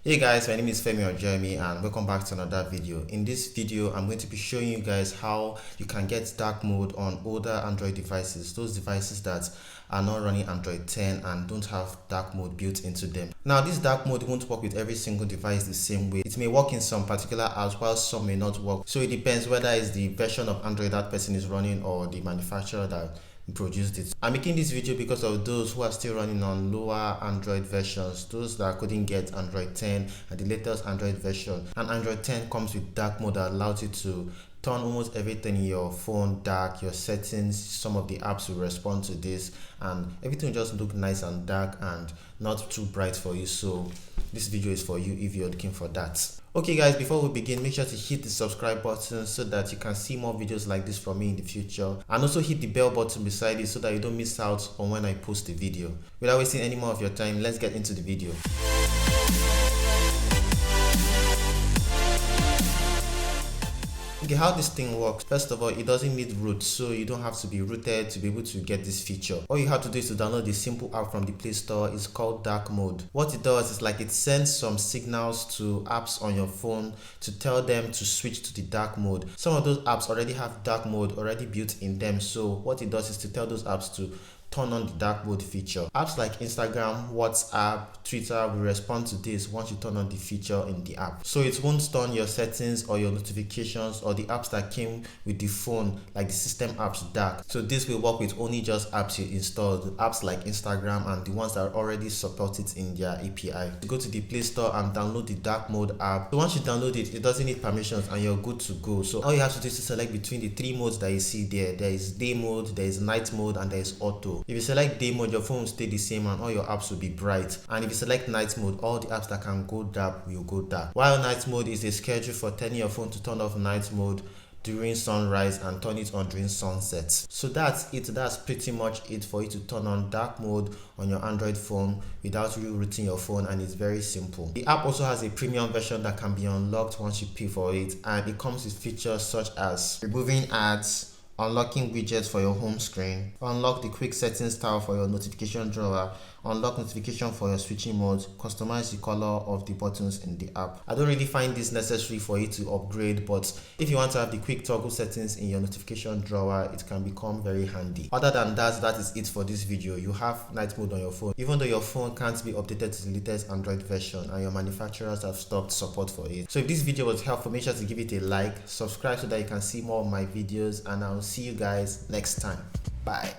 Hey guys, my name is Femi or Jeremy and welcome back to another video. In this video, I'm going to be showing you guys how you can get dark mode on older Android devices, those devices that are not running Android 10 and don't have dark mode built into them. Now, this dark mode won't work with every single device the same way. It may work in some particular apps while some may not work. So it depends whether it's the version of Android that person is running or the manufacturer that produced it. I'm making this video because of those who are still running on lower Android versions, those that couldn't get Android 10 and the latest Android version. And Android 10 comes with dark mode that allows you to turn almost everything in your phone dark, your settings, some of the apps will respond to this, and everything will just look nice and dark and not too bright for you. So this video is for you if you're looking for that. Okay guys, before we begin, make sure to hit the subscribe button so that you can see more videos like this from me in the future, and also hit the bell button beside it so that you don't miss out on when I post the video. Without wasting any more of your time, let's get into the video. Okay, how this thing works: first of all, it doesn't need root, so you don't have to be rooted to be able to get this feature. All you have to do is to download a simple app from the Play Store. It's called Dark Mode. What it does is like it sends some signals to apps on your phone to tell them to switch to the dark mode. Some of those apps already have dark mode already built in them, so what it does is to tell those apps to turn on the dark mode feature. Apps like Instagram, WhatsApp, Twitter will respond to this once you turn on the feature in the app. So it won't turn your settings or your notifications or the apps that came with the phone, like the system apps, dark. So this will work with only just apps you installed, apps like Instagram and the ones that already support it in their API. Go to the Play Store and download the dark mode app. So once you download it, it doesn't need permissions and you're good to go. So all you have to do is to select between the three modes that you see there. There is day mode, there is night mode, and there is auto. If you select day mode, your phone will stay the same and all your apps will be bright. And if you select night mode, all the apps that can go dark will go dark. While night mode is a schedule for telling your phone to turn off night mode during sunrise and turn it on during sunset. So that's it. That's pretty much it for you to turn on dark mode on your Android phone without re-rooting your phone, and it's very simple. The app also has a premium version that can be unlocked once you pay for it, and it comes with features such as removing ads, unlocking widgets for your home screen, unlock the quick settings tile for your notification drawer, unlock notification for your switching modes, customize the color of the buttons in the app. I don't really find this necessary for you to upgrade, but if you want to have the quick toggle settings in your notification drawer, it can become very handy. Other than that, that is it for this video. You have night mode on your phone, even though your phone can't be updated to the latest Android version and your manufacturers have stopped support for it. So if this video was helpful, make sure to give it a like, subscribe so that you can see more of my videos, and I'll see you guys next time. Bye.